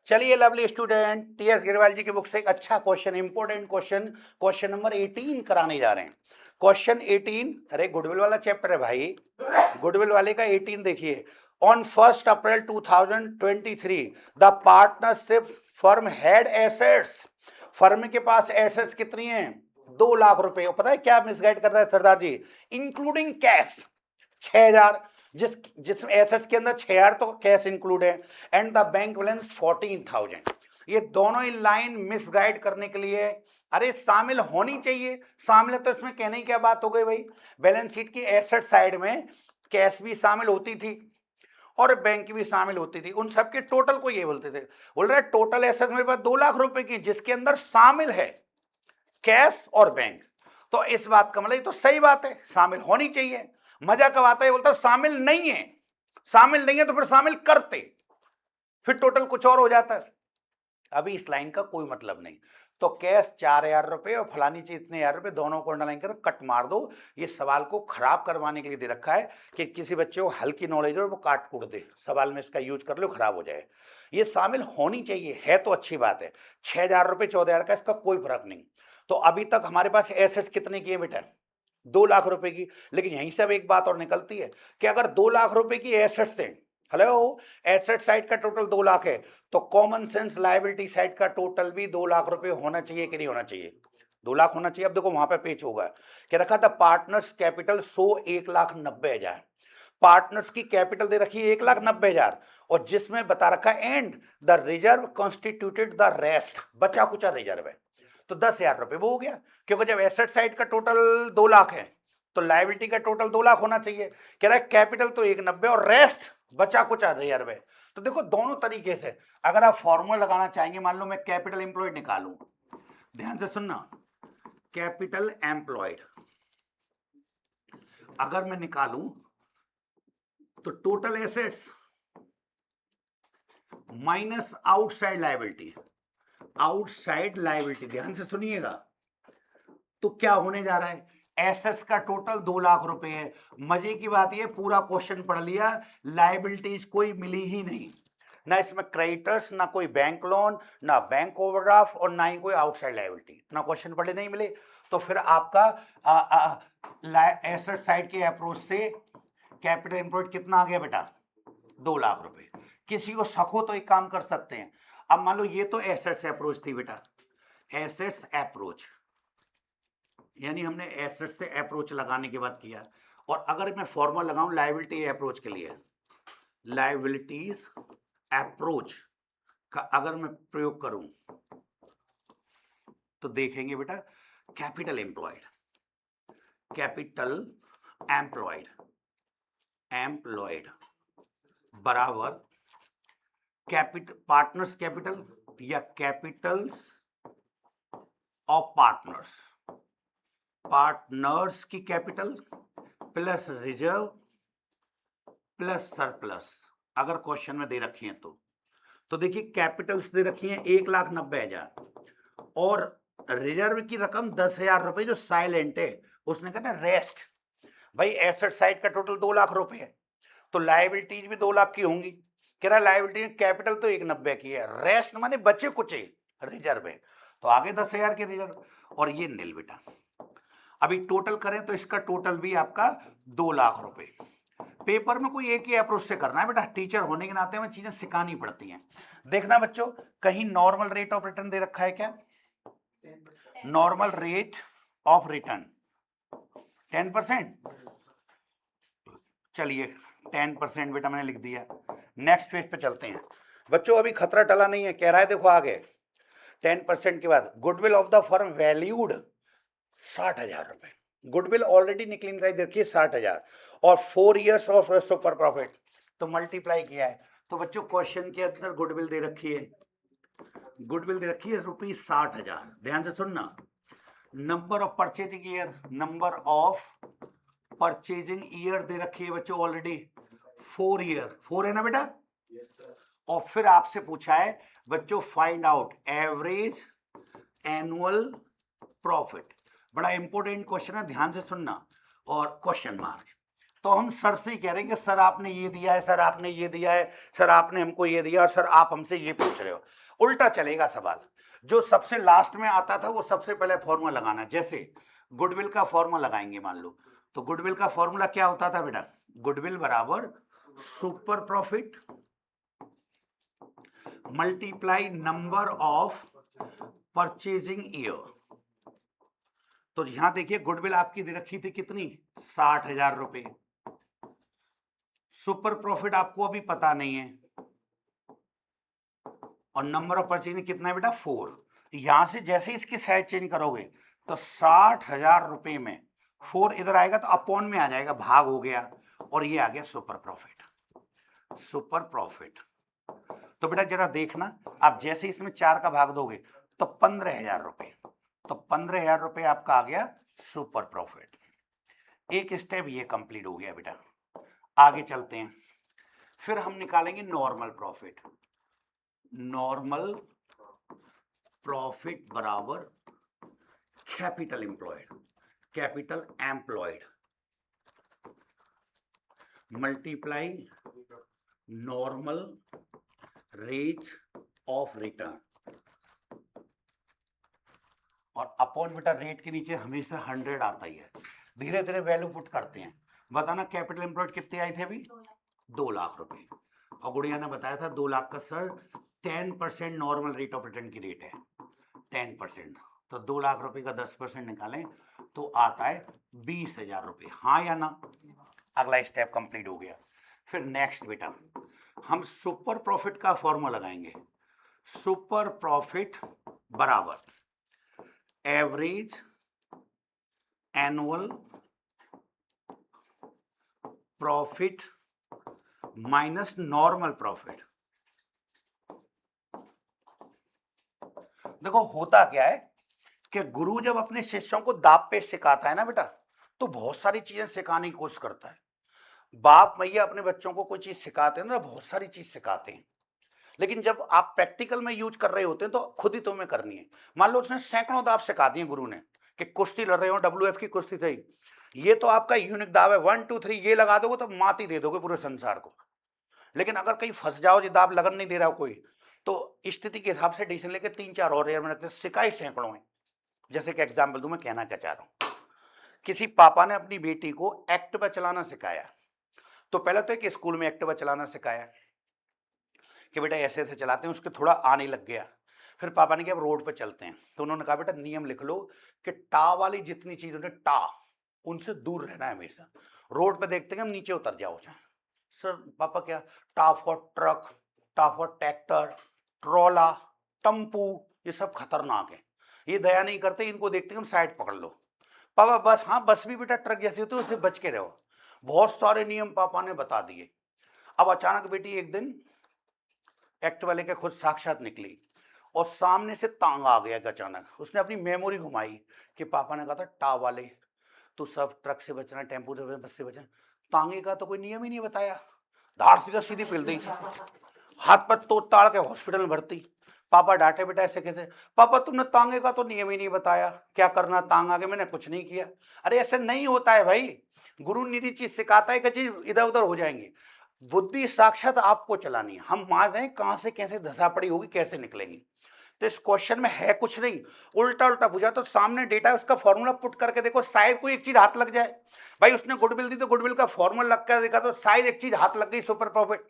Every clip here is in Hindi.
चलिए लवली स्टूडेंट, टीएस गिरवाल जी की बुक से एक अच्छा question, important question, question number 18 कराने जा रहे हैं। क्वेश्चन 18, अरे गुडविल वाला चैप्टर है भाई, गुडविल वाले का 18 देखिए। On 1 April 2023 the partnership firm had assets, firm के पास एसेट्स कितनी हैं? 2 लाख रुपए। पता है क्या मिसगाइड कर रहा है सरदार जी? इंक्लूडिंग कैश 6000, जिस एसेट्स के अंदर 6000 तो कैश इंक्लूड है, एंड द बैंक बैलेंस 14000। ये दोनों ही लाइन मिसगाइड करने के लिए, अरे शामिल होनी चाहिए, शामिल है तो इसमें कहने की क्या बात हो गई भाई? बैलेंस शीट की एसेट साइड में कैश भी शामिल होती थी और बैंक भी शामिल होती थी, उन सबके टोटल को ये बोलते थे। बोल रहे टोटल एसेट मेरे पास 2 लाख रुपए की, जिसके अंदर शामिल है कैश और बैंक। तो इस बात का मतलब तो सही बात है, शामिल होनी चाहिए। मजा कब आता है? बोलता शामिल नहीं है, शामिल नहीं है तो फिर शामिल करते, फिर टोटल कुछ और हो जाता है। अभी इस लाइन का कोई मतलब नहीं। तो कैश 4000 रुपए और फलानी चीज इतने हजार रुपए, दोनों को अंडरलाइन कर कट मार दो। ये सवाल को खराब करवाने के लिए दे रखा है कि किसी बच्चे को हल्की नॉलेज हो वो काट कूट दे, सवाल में इसका यूज कर लो, खराब हो जाए। ये शामिल होनी चाहिए है तो अच्छी बात है। 6000 रुपए 14000 का, इसका कोई फर्क नहीं। तो अभी तक हमारे पास एसेट्स कितने की है बेटा? 2 लाख रुपए की। लेकिन यहीं से अब एक बात और निकलती है कि अगर 2 लाख रुपए की एसेट्स हैं, हेलो, एसेट साइड का टोटल 2 लाख है, तो कॉमन सेंस लायबिलिटी साइड का टोटल भी 2 लाख रुपए होना चाहिए कि नहीं होना चाहिए? 2 लाख होना चाहिए। अब देखो वहां पे पेच होगा कि रखा था पार्टनर्स कैपिटल 1,90,000। पार्टनर्स की कैपिटल दे रखी है 1,90,000 और जिसमें बता रखा है and the reserve constituted the rest, बचा कुचा रिजर्व है। तो 10,000 रुपए वो हो गया, क्योंकि जब एसेट साइड का टोटल 2 लाख है तो लायबिलिटी का टोटल 2 लाख होना चाहिए। कह रहा है कैपिटल तो 1,90 और रेस्ट बचा कुछ रिजर्व है। तो देखो दोनों तरीके से अगर आप फॉर्मूला लगाना चाहेंगे, मान लो मैं कैपिटल एम्प्लॉयड निकालूं, ध्यान से सुनना, कैपिटल एम्प्लॉयड अगर मैं निकालूं तो total assets minus outside liability, outside liability, ध्यान से सुनिएगा। तो क्या होने जा रहा है? एसेट्स का टोटल 2 लाख रुपए है। मजे की बात ये पूरा क्वेश्चन पढ़ लिया, लायबिलिटीज कोई मिली ही नहीं, ना इसमें क्रेडिटर्स, ना कोई बैंक लोन, ना बैंक ओवरड्राफ्ट और ना ही कोई आउटसाइड लायबिलिटी। इतना क्वेश्चन पढ़े नहीं मिले तो फिर आपका एसेट साइड के अप्रोच से कैपिटल एम्प्लॉयड कितना आ गया बेटा? 2 लाख रुपए। किसी को शक हो तो एक काम कर सकते हैं, अब मान लो ये तो एसेट्स अप्रोच थी बेटा, एसेट्स अप्रोच यानी हमने एसेट से अप्रोच लगाने के बाद किया। और अगर मैं फॉर्मूला लगाऊं लायबिलिटी अप्रोच के लिए, लायबिलिटीज अप्रोच का अगर मैं प्रयोग करूं तो देखेंगे बेटा capital employed, capital employed, employed बराबर कैपिटल पार्टनर्स कैपिटल या कैपिटल्स ऑफ पार्टनर्स, पार्टनर्स की capital plus reserve plus surplus, अगर क्वेश्चन में दे रखी है तो देखिए कैपिटल्स दे रखी है 1,90,000 और रिजर्व की रकम 10,000 रुपए जो साइलेंट है, उसने कहा ना रेस्ट। भाई एसेट साइड का टोटल 2 लाख रुपए है तो लायबिलिटीज भी 2 लाख की होंगी। कह रहा लायबिलिटी कैपिटल तो 1,90 की है, रेस्ट माने बचे कुचे रिजर्व है, तो आगे 10,000 के रिजर्व और ये नील बेटा। अभी टोटल करें तो इसका टोटल भी आपका 2 लाख रुपए। पेपर में कोई एक ही अप्रोच से करना है बेटा, टीचर होने के नाते हमें चीजें सिखानी पड़ती हैं। देखना बच्चों कहीं नॉर्मल रेट ऑफ रिटर्न दे रखा है क्या? नॉर्मल रेट ऑफ रिटर्न 10%, चलिए 10% बेटा मैंने लिख दिया। नेक्स्ट पेज पे चलते हैं बच्चों, अभी खतरा टला नहीं है, कह रहा है देखो आगे 10% के बाद goodwill of the firm valued 60,000 रुपए, गुडविल ऑलरेडी निकली देखिए 60,000 और 4 ईयर्स ऑफ सुपर प्रॉफिट तो मल्टीप्लाई किया है। तो बच्चों क्वेश्चन के अंदर गुडविल दे रखी है, गुडविल दे रखी है ₹60,000। ध्यान से सुनना, number of purchasing year, number of purchasing year दे रखी है बच्चों ऑलरेडी 4 ईयर, 4 है ना बेटा। और फिर आपसे पूछा है बच्चों find out average annual profit, बड़ा इंपॉर्टेंट क्वेश्चन है, ध्यान से सुनना, और क्वेश्चन मार्क। तो हम सर से ही कह रहे हैं कि सर आपने ये दिया है, सर आपने ये दिया है, सर आपने हमको ये दिया और सर आप हमसे ये पूछ रहे हो। उल्टा चलेगा सवाल, जो सबसे लास्ट में आता था वो सबसे पहले फॉर्मूला लगाना। जैसे गुडविल का फॉर्मूला लगाएंगे मान लो, तो गुडविल का फॉर्मूला क्या होता था बेटा? गुडविल बराबर super profit multiply number of purchasing year. तो यहां देखिए गुडविल आपकी दे रखी थी कितनी? 60,000 रुपए। सुपर प्रॉफिट आपको अभी पता नहीं है, और नंबर ऑफ परचेजिंग कितना है बेटा? 4। यहां से जैसे इसकी साइड चेंज करोगे तो 60,000 रुपए में 4 इधर आएगा तो अपॉन में आ जाएगा, भाग हो गया, और ये आ गया सुपर प्रॉफिट। सुपर प्रॉफिट तो बेटा जरा देखना, आप जैसे इसमें 4 का भाग दोगे तो 15,000 रुपए, तो 15,000 रुपए आपका आ गया सुपर प्रॉफिट। एक स्टेप ये कंप्लीट हो गया बेटा। आगे चलते हैं, फिर हम निकालेंगे नॉर्मल प्रॉफिट। नॉर्मल प्रॉफिट बराबर capital employed, capital employed multiply normal rate of return, और अपॉन बेटा रेट के नीचे हमेशा 100 आता ही है। धीरे धीरे वैल्यू पुट करते हैं। बताना कैपिटल एम्प्लॉयड कितने आए थे अभी? 2 लाख रुपए। और गुड़िया ने बताया था 2 लाख का sir 10% normal rate of return की रेट है, 10%। तो 2 लाख रुपए का 10% निकालें तो आता है 20,000 रुपए। हाँ या ना? अगला स्टेप कंप्लीट हो गया। फिर नेक्स्ट बेटा हम सुपर प्रॉफिट का फॉर्मूला लगाएंगे। सुपर प्रॉफिट बराबर average annual profit minus normal profit. देखो होता क्या है कि गुरु जब अपने शिष्यों को दाप पे सिखाता है ना बेटा, तो बहुत सारी चीजें सिखाने की कोशिश करता है। बाप मैया अपने बच्चों को कोई चीज सिखाते हैं ना, बहुत सारी चीज सिखाते हैं, लेकिन जब आप प्रैक्टिकल में यूज कर रहे होते हैं तो खुद ही तुम्हें करनी है। मान लो उसने सैकड़ों दाव सिखा दिए गुरु ने कि कुश्ती लड़ रहे हो, WF की कुश्ती थी, ये तो आपका यूनिक दाव है, 1 2 3 ये लगा दोगे तो मात ही दे दोगे पूरे संसार को। लेकिन अगर कहीं फंस जाओ, ये दाव लगन नहीं दे रहा हो कोई, तो स्थिति के हिसाब से डिसीजन लेके 3 4 और रेयर में रखते, सिखाई सैकड़ों है। जैसे कि एग्जाम्पल दूं, मैं कहना क्या चाह रहा हूं, किसी पापा ने अपनी बेटी को एक्टिवा चलाना सिखाया। तो पहले तो एक स्कूल में एक्टिवा चलाना सिखाया कि बेटा ऐसे ऐसे चलाते हैं, उसके थोड़ा आने लग गया। फिर पापा ने कहा अब रोड पे चलते हैं, तो उन्होंने कहा बेटा नियम लिख लो कि टा वाली जितनी चीज होती है टा, उनसे दूर रहना है हमेशा। रोड पे देखते हैं हम, नीचे उतर जाओ। सर पापा क्या? टा फॉर ट्रक, टा फॉर ट्रैक्टर, ट्रोला, टम्पू, ये सब खतरनाक है, ये दया नहीं करते, इनको देखते हैं हम साइड पकड़ लो। पापा बस, हाँ बस भी बेटा ट्रक जैसी होती है, उससे बच के रहो। बहुत सारे नियम पापा ने बता दिए। अब अचानक बेटी एक दिन एक्टिवा लेके खुद साक्षात निकली और सामने से तांगा आ गया अचानक। उसने अपनी मेमोरी घुमाई कि पापा ने कहा था टा वाले तो सब ट्रक से बचना, टेम्पो से, बस से बचना, तांगे का तो कोई नियम ही नहीं बताया। धार सीधा सीधी पिल दी, हाथ पर तोड़ ताड़ के हॉस्पिटल में भर्ती। पापा डांटे बेटा ऐसे कैसे? पापा तुमने तांगे का तो नियम ही नहीं बताया, क्या करना तांग आगे, मैंने कुछ नहीं किया। अरे ऐसे नहीं होता है भाई, गुरु निरी चीज सिखाता है कि चीज इधर उधर हो जाएंगी, बुद्धि साक्षात आपको चलानी है। हम मान रहे हैं कहां से कैसे धसा पड़ी होगी, कैसे निकलेंगी। तो इस क्वेश्चन में है कुछ नहीं, उल्टा उल्टा पूछा, तो सामने डेटा है उसका फॉर्मूला पुट करके देखो, शायद कोई एक चीज हाथ लग जाए। भाई उसने गुडविल दी तो गुडविल का फॉर्मूला लग कर देखा तो शायद एक चीज हाथ लग गई, सुपर प्रॉफिट।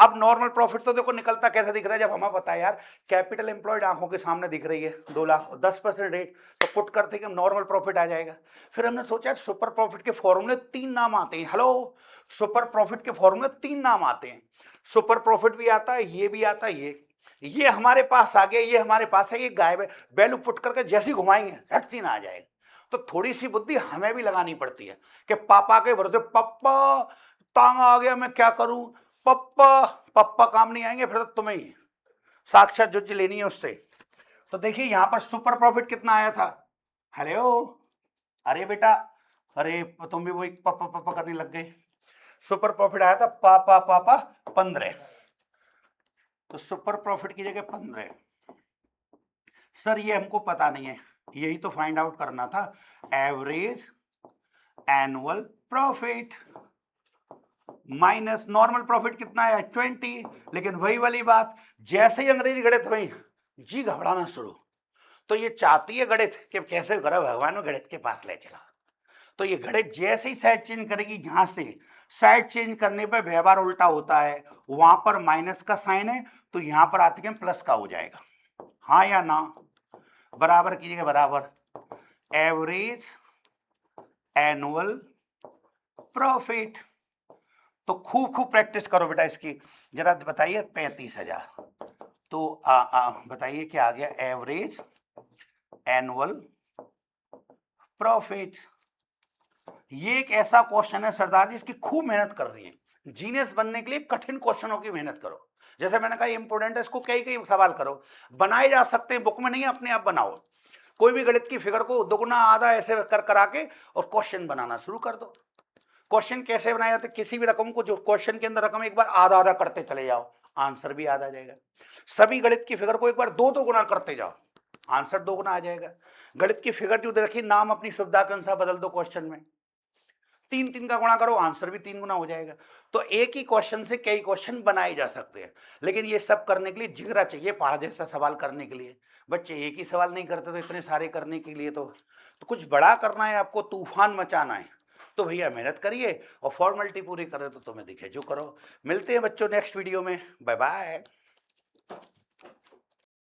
अब नॉर्मल प्रॉफिट तो देखो निकलता कैसे दिख रहा है, जब हमें पता है यार कैपिटल एम्प्लॉयड आंखों के सामने दिख रही है 2 लाख, 10% रेट, तो पुट करते कि नॉर्मल प्रॉफिट आ जाएगा। फिर हमने सोचा सुपर प्रॉफिट के फॉर्मूले 3 नाम आते हैं। हेलो, सुपर प्रॉफिट के फॉर्मूले 3 नाम आते हैं, सुपर प्रॉफिट भी आता है, ये भी आता है, ये हमारे पास आ गया, ये हमारे पास है, ये गायब है। वैल्यू पुट करके जैसे ही घुमाएंगे हट सीन आ जाएगा। तो थोड़ी सी बुद्धि हमें भी लगानी पड़ती है कि पापा के भरोसे, पप्पा तांग आ गया मैं क्या करूं, पप्पा पप्पा काम नहीं आएंगे, फिर तो तुम्हें ही साक्षात जुज लेनी है उससे। तो देखिए यहां पर सुपर प्रॉफिट कितना आया था? हेलो, अरे बेटा, अरे तुम भी वही पापा पापा करने लग गए। सुपर प्रॉफिट आया था पापा पापा 15, तो सुपर प्रॉफिट की जगह 15। सर ये हमको पता नहीं है, यही तो फाइंड आउट करना था, average annual profit. Minus normal profit कितना है 20। लेकिन वही वाली बात, जैसे ही अंग्रेजी गणित में जी घबराना शुरू, तो ये चाहती है गणित कि कैसे करो भगवान में गणित के पास ले चला। तो ये गणित जैसे ही साइड चेंज करेगी, यहां से साइड चेंज करने पर व्यवहार उल्टा होता है, वहां पर माइनस का साइन है तो यहां पर आते हैं प्लस का हो जाएगा। हाँ या ना, बराबर कीजिएगा, बराबर एवरेज एनुअल प्रॉफिट। तो खूब खूब प्रैक्टिस करो बेटा इसकी। जरा बताइए 35,000, तो बताइए क्या आ गया, एवरेज एनुअल प्रॉफिट। ये एक ऐसा क्वेश्चन है सरदार जी, इसकी खूब मेहनत कर रही है। जीनियस बनने के लिए कठिन क्वेश्चनों की मेहनत करो। जैसे मैंने कहा इंपोर्टेंट है, इसको कई कई सवाल करो, बनाए जा सकते हैं, बुक में नहीं, अपने आप बनाओ। कोई भी गणित की फिगर को दोगुना आधा ऐसे कर करा के और क्वेश्चन बनाना शुरू कर दो। क्वेश्चन कैसे बनाया जाता है, किसी भी रकम को, जो क्वेश्चन के अंदर रकम एक बार आधा आधा करते चले जाओ, आंसर भी आधा आ जाएगा। सभी गणित की फिगर को एक बार दो दो गुना करते जाओ, आंसर दो गुना आ जाएगा। गणित की फिगर जो रखी, नाम अपनी सुविधा के अनुसार बदल दो क्वेश्चन में, तीन तीन का गुणा करो, आंसर भी तीन गुना हो जाएगा। तो एक ही क्वेश्चन से कई क्वेश्चन बनाए जा सकते हैं। लेकिन ये सब करने के लिए जिगरा चाहिए, पहाड़ जैसा सवाल करने के लिए। बच्चे एक ही सवाल नहीं करते, तो इतने सारे करने के लिए तो कुछ बड़ा करना है आपको, तूफान मचाना है, तो भैया मेहनत करिए और फॉर्मेलिटी पूरी करें तो तुम्हें दिखे जो करो। मिलते हैं बच्चों नेक्स्ट वीडियो में, बाय बाय।